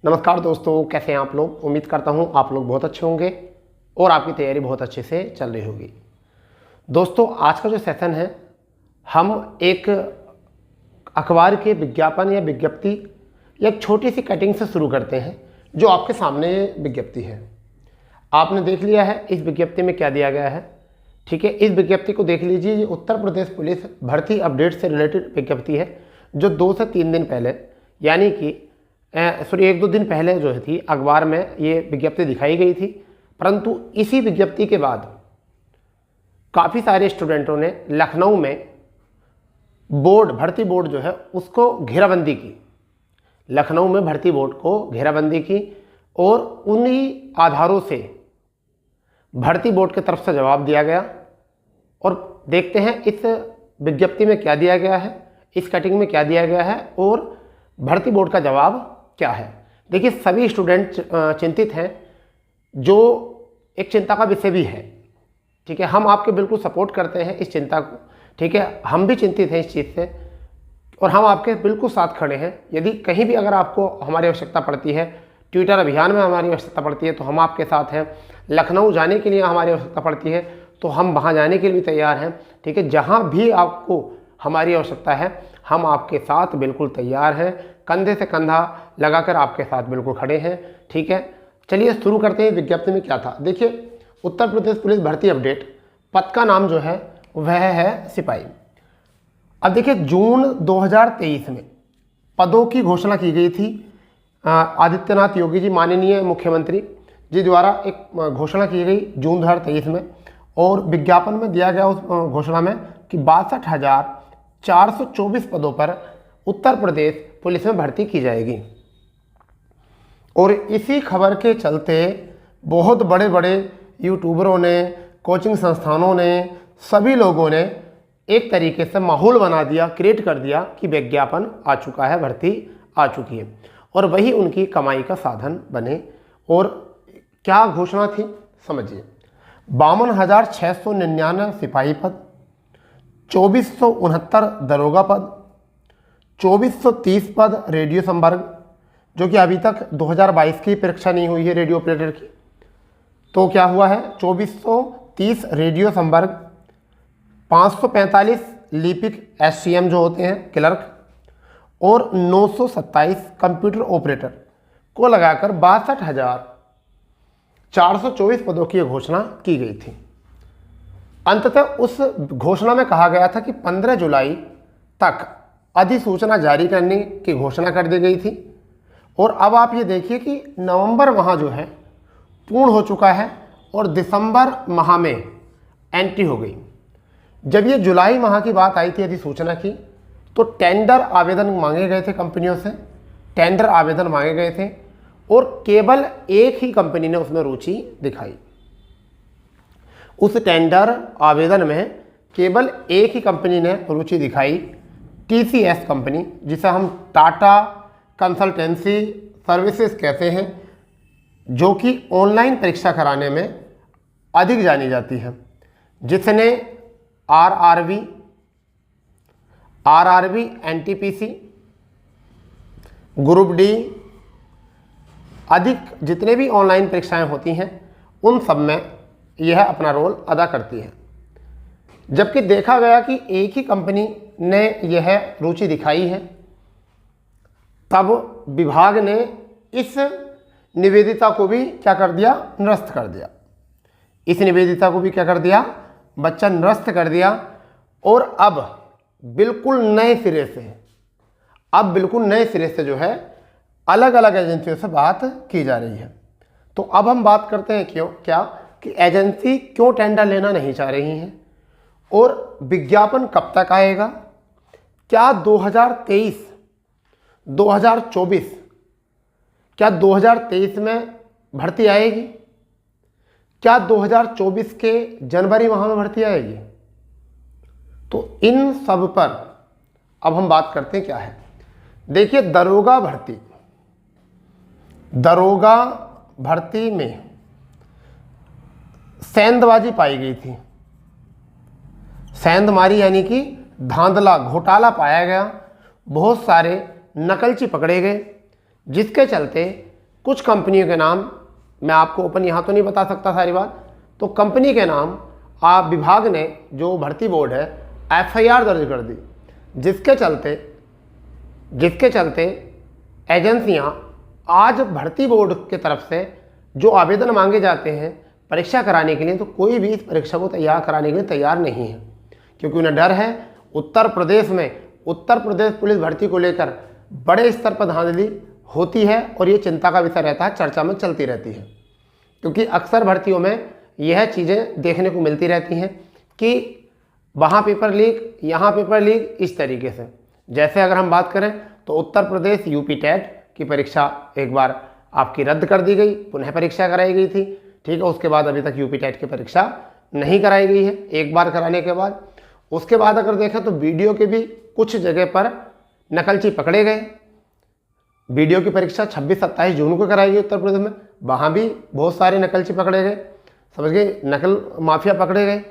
नमस्कार दोस्तों, कैसे हैं आप लोग। उम्मीद करता हूं आप लोग बहुत अच्छे होंगे और आपकी तैयारी बहुत अच्छे से चल रही होगी। दोस्तों, आज का जो सेशन है, हम एक अखबार के विज्ञापन या विज्ञप्ति या एक छोटी सी कटिंग से शुरू करते हैं। जो आपके सामने विज्ञप्ति है, आपने देख लिया है इस विज्ञप्ति में क्या दिया गया है। ठीक है, इस विज्ञप्ति को देख लीजिए। ये उत्तर प्रदेश पुलिस भर्ती अपडेट से रिलेटेड विज्ञप्ति है, जो 2 से 3 दिन पहले, यानी कि 1-2 दिन पहले जो थी अखबार में ये विज्ञप्ति दिखाई गई थी। परंतु इसी विज्ञप्ति के बाद काफ़ी सारे स्टूडेंटों ने लखनऊ में भर्ती बोर्ड जो है उसको घेराबंदी की। लखनऊ में भर्ती बोर्ड को घेराबंदी की और उन्हीं आधारों से भर्ती बोर्ड की तरफ से जवाब दिया गया। और देखते हैं इस विज्ञप्ति में क्या दिया गया है, इस कटिंग में क्या दिया गया है और भर्ती बोर्ड का जवाब क्या है। देखिए, सभी स्टूडेंट चिंतित हैं, जो एक चिंता का विषय भी है। ठीक है, हम आपके बिल्कुल सपोर्ट करते हैं इस चिंता को। ठीक है, हम भी चिंतित हैं इस चीज़ से और हम आपके बिल्कुल साथ खड़े हैं। यदि कहीं भी अगर आपको हमारी आवश्यकता पड़ती है, ट्विटर अभियान में हमारी आवश्यकता पड़ती है, तो हम आपके साथ हैं। लखनऊ जाने के लिए हमारी आवश्यकता पड़ती है तो हम वहाँ जाने के लिए भी तैयार हैं। ठीक है, जहाँ भी आपको हमारी आवश्यकता है, हम आपके साथ बिल्कुल तैयार हैं। कंधे से कंधा लगाकर आपके साथ बिल्कुल खड़े हैं। ठीक है, चलिए शुरू करते हैं। विज्ञप्ति में क्या था, देखिए। उत्तर प्रदेश पुलिस भर्ती अपडेट, पद का नाम जो है वह है सिपाही। अब देखिए, जून 2023 में पदों की घोषणा की गई थी। आदित्यनाथ योगी जी, माननीय मुख्यमंत्री जी द्वारा एक घोषणा की गई जून 2023 में, और विज्ञापन में दिया गया उस घोषणा में कि 62,424 पदों पर उत्तर प्रदेश पुलिस में भर्ती की जाएगी। और इसी खबर के चलते बहुत बड़े बड़े यूट्यूबरों ने, कोचिंग संस्थानों ने, सभी लोगों ने एक तरीके से माहौल बना दिया, क्रिएट कर दिया कि विज्ञापन आ चुका है, भर्ती आ चुकी है, और वही उनकी कमाई का साधन बने। और क्या घोषणा थी, समझिए। 52,699 सिपाही पद, 2,469 दरोगा पद, 2,430 पद रेडियो संवर्ग, जो कि अभी तक 2022 की परीक्षा नहीं हुई है रेडियो ऑपरेटर की। तो क्या हुआ है, 2,430 रेडियो संवर्ग, 545 लिपिक SCM जो होते हैं क्लर्क, और 927 कंप्यूटर ऑपरेटर को लगाकर 62,424 पदों की घोषणा की गई थी। अंततः उस घोषणा में कहा गया था कि 15 जुलाई तक अधिसूचना जारी करने की घोषणा कर दी गई थी। और अब आप ये देखिए कि नवंबर माह जो है पूर्ण हो चुका है और दिसंबर माह में एंट्री हो गई। जब ये जुलाई माह की बात आई थी अधिसूचना की, तो टेंडर आवेदन मांगे गए थे कंपनियों से, टेंडर आवेदन मांगे गए थे, और केवल एक ही कंपनी ने उसमें रुचि दिखाई। उस टेंडर आवेदन में केवल एक ही कंपनी ने रुचि दिखाई, TCS कंपनी, जिसे हम टाटा कंसल्टेंसी सर्विसेज कहते हैं, जो कि ऑनलाइन परीक्षा कराने में अधिक जानी जाती है, जिसने RRB, NTPC, ग्रुप डी, अधिक जितने भी ऑनलाइन परीक्षाएं होती हैं उन सब में यह अपना रोल अदा करती है। जबकि देखा गया कि एक ही कंपनी ने यह रुचि दिखाई है, तब विभाग ने इस निवेदिता को भी क्या कर दिया, निरस्त कर दिया। इस निवेदिता को भी क्या कर दिया, बच्चा निरस्त कर दिया। और अब बिल्कुल नए सिरे से जो है अलग अलग एजेंसियों से बात की जा रही है। तो अब हम बात करते हैं कि एजेंसी क्यों टेंडर लेना नहीं चाह रही हैं और विज्ञापन कब तक आएगा। क्या 2023 क्या 2023 में भर्ती आएगी? क्या 2024 के जनवरी माह में भर्ती आएगी? तो इन सब पर अब हम बात करते हैं क्या है। देखिए, दरोगा भर्ती में सेंधबाजी पाई गई थी। सेंधमारी यानी कि धांधला, घोटाला पाया गया। बहुत सारे नकलची पकड़े गए, जिसके चलते कुछ कंपनियों के नाम मैं आपको ओपन यहाँ तो नहीं बता सकता सारी बात, तो कंपनी के नाम आप विभाग ने जो भर्ती बोर्ड है FIR दर्ज कर दी, जिसके चलते एजेंसियां आज भर्ती बोर्ड के तरफ से जो आवेदन मांगे जाते हैं परीक्षा कराने के लिए, तो कोई भी इस परीक्षा को तैयार कराने के लिए तैयार नहीं है, क्योंकि उन्हें डर है उत्तर प्रदेश में उत्तर प्रदेश पुलिस भर्ती को लेकर बड़े स्तर पर धांधली होती है और ये चिंता का विषय रहता है, चर्चा में चलती रहती है, क्योंकि अक्सर भर्तियों में यह चीज़ें देखने को मिलती रहती हैं कि वहाँ पेपर लीक, यहाँ पेपर लीक, इस तरीके से। जैसे अगर हम बात करें तो उत्तर प्रदेश यूपी टेट की परीक्षा एक बार आपकी रद्द कर दी गई, पुनः परीक्षा कराई गई थी, ठीक है। उसके बाद अभी तक यूपी टेट की परीक्षा नहीं कराई गई है, एक बार कराने के बाद। उसके बाद अगर देखें तो वीडियो के भी कुछ जगह पर नकलची पकड़े गए। वीडियो की परीक्षा 26-27 जून को कराई गई उत्तर प्रदेश में, वहाँ भी बहुत सारे नकलची पकड़े गए, समझ गए, नकल माफिया पकड़े गए।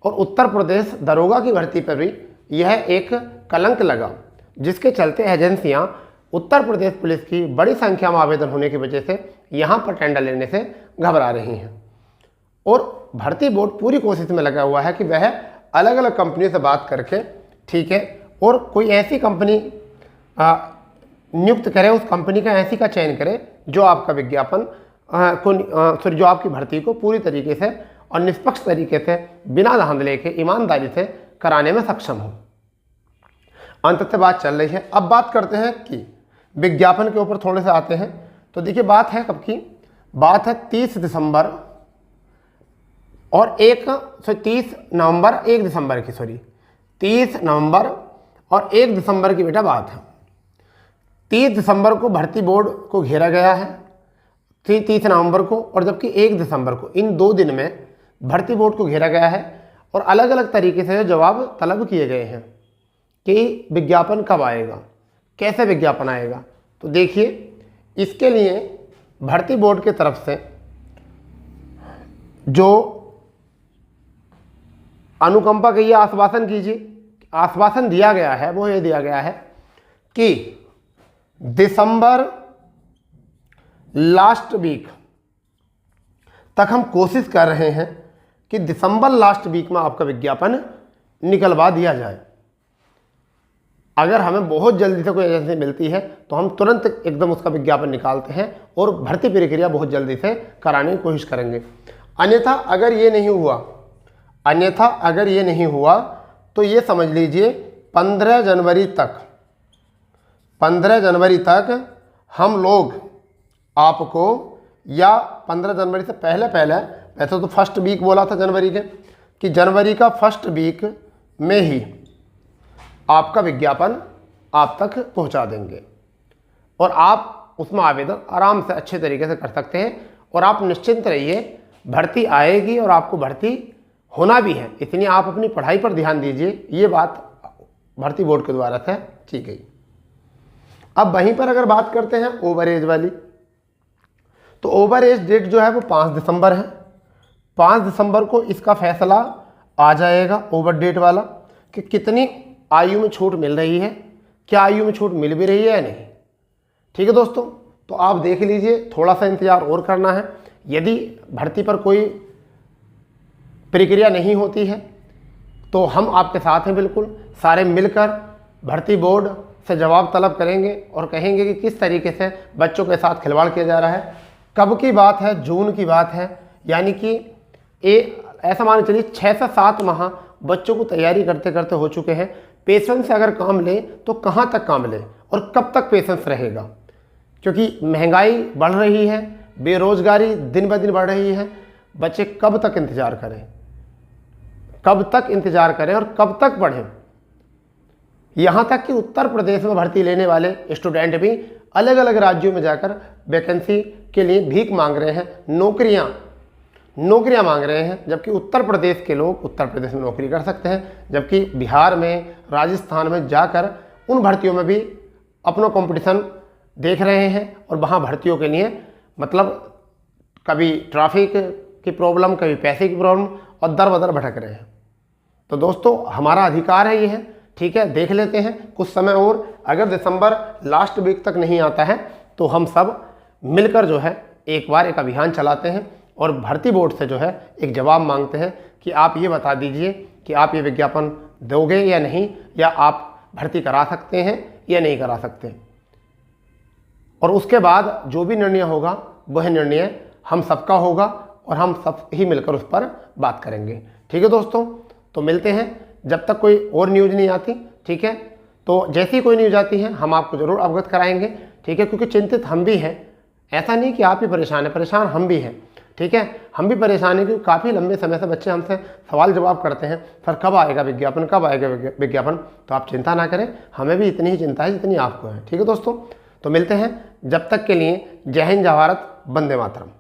और उत्तर प्रदेश दरोगा की भर्ती पर भी यह एक कलंक लगा, जिसके चलते एजेंसियां उत्तर प्रदेश पुलिस की बड़ी संख्या में आवेदन होने की वजह से यहाँ पर टेंडर लेने से घबरा रही हैं। और भर्ती बोर्ड पूरी कोशिश में लगा हुआ है कि वह अलग अलग कंपनियों से बात करके, ठीक है, और कोई ऐसी कंपनी नियुक्त करे, उस कंपनी का ऐसी का चयन करे जो आपका विज्ञापन जो आपकी भर्ती को पूरी तरीके से और निष्पक्ष तरीके से बिना धांधले के ईमानदारी से कराने में सक्षम हो। अंत से बात चल रही है। अब बात करते हैं कि विज्ञापन के ऊपर थोड़े से आते हैं। तो देखिए बात है कब की, बात है 30 दिसंबर और 30 नवंबर 1 दिसंबर की, 30 नवंबर और 1 दिसंबर की बेटा बात है। 30 दिसंबर को भर्ती बोर्ड को घेरा गया है, 30 नवंबर को, और जबकि 1 दिसंबर को, इन 2 दिन में भर्ती बोर्ड को घेरा गया है और अलग अलग तरीके से जवाब तलब किए गए हैं कि विज्ञापन कब आएगा, कैसे विज्ञापन आएगा। तो देखिए इसके लिए भर्ती बोर्ड की तरफ से जो अनुकंपा के ये आश्वासन दिया गया है, वो ये दिया गया है कि दिसंबर लास्ट वीक तक हम कोशिश कर रहे हैं कि दिसंबर लास्ट वीक में आपका विज्ञापन निकलवा दिया जाए। अगर हमें बहुत जल्दी से कोई एजेंसी मिलती है तो हम तुरंत एकदम उसका विज्ञापन निकालते हैं और भर्ती प्रक्रिया बहुत जल्दी से कराने की कोशिश करेंगे। अन्यथा अगर ये नहीं हुआ तो ये समझ लीजिए 15 जनवरी तक हम लोग आपको, या 15 जनवरी से पहले वैसे तो फर्स्ट वीक बोला था जनवरी के, कि जनवरी का फर्स्ट वीक में ही आपका विज्ञापन आप तक पहुंचा देंगे और आप उसमें आवेदन आराम से अच्छे तरीके से कर सकते हैं। और आप निश्चिंत रहिए, भर्ती आएगी और आपको भर्ती होना भी है, इतनी आप अपनी पढ़ाई पर ध्यान दीजिए। ये बात भर्ती बोर्ड के द्वारा से की गई। अब वहीं पर अगर बात करते हैं ओवर एज वाली, तो ओवर एज डेट जो है वो 5 दिसंबर है। 5 दिसंबर को इसका फैसला आ जाएगा ओवर डेट वाला, कि कितनी आयु में छूट मिल रही है, क्या आयु में छूट मिल भी रही है या नहीं। ठीक है दोस्तों, तो आप देख लीजिए, थोड़ा सा इंतजार और करना है। यदि भर्ती पर कोई प्रक्रिया नहीं होती है तो हम आपके साथ हैं, बिल्कुल सारे मिलकर भर्ती बोर्ड से जवाब तलब करेंगे और कहेंगे कि किस तरीके से बच्चों के साथ खिलवाड़ किया जा रहा है। कब की बात है, जून की बात है, यानी कि ऐसा मान चलिए 6 से 7 माह बच्चों को तैयारी करते करते हो चुके हैं। पेशेंस से अगर काम ले तो कहाँ तक काम ले और कब तक पेशेंस रहेगा, क्योंकि महंगाई बढ़ रही है, बेरोजगारी दिन ब दिन बढ़ रही है। बच्चे कब तक इंतजार करें और कब तक पढ़ें। यहाँ तक कि उत्तर प्रदेश में भर्ती लेने वाले स्टूडेंट भी अलग अलग राज्यों में जाकर वैकेंसी के लिए भीख मांग रहे हैं, नौकरियां मांग रहे हैं, जबकि उत्तर प्रदेश के लोग उत्तर प्रदेश में नौकरी कर सकते हैं, जबकि बिहार में, राजस्थान में जाकर उन भर्तियों में भी अपना कंपटीशन देख रहे हैं और वहाँ भर्तियों के लिए मतलब कभी ट्रैफिक की प्रॉब्लम, कभी पैसे की प्रॉब्लम और दर बदर भटक रहे हैं। तो दोस्तों हमारा अधिकार है, ये है, ठीक है, देख लेते हैं कुछ समय और। अगर दिसंबर लास्ट वीक तक नहीं आता है तो हम सब मिलकर जो है एक बार एक अभियान चलाते हैं और भर्ती बोर्ड से जो है एक जवाब मांगते हैं कि आप ये बता दीजिए कि आप ये विज्ञापन दोगे या नहीं, या आप भर्ती करा सकते हैं या नहीं करा सकते। और उसके बाद जो भी निर्णय होगा वह निर्णय हम सबका होगा और हम सब ही मिलकर उस पर बात करेंगे। ठीक है दोस्तों, तो मिलते हैं जब तक कोई और न्यूज़ नहीं आती। ठीक है, तो जैसी कोई न्यूज़ आती है हम आपको ज़रूर अवगत कराएंगे। ठीक है, क्योंकि चिंतित हम भी हैं, ऐसा नहीं कि आप ही परेशान हैं, परेशान हम भी हैं। ठीक है, हम भी परेशान हैं क्योंकि काफ़ी लंबे समय से बच्चे हमसे सवाल जवाब करते हैं, सर कब आएगा विज्ञापन, कब आएगा विज्ञापन। तो आप चिंता ना करें, हमें भी इतनी ही चिंता है जितनी आपको है। ठीक है दोस्तों, तो मिलते हैं, जब तक के लिए जय हिंद, जय भारत, वंदे मातरम।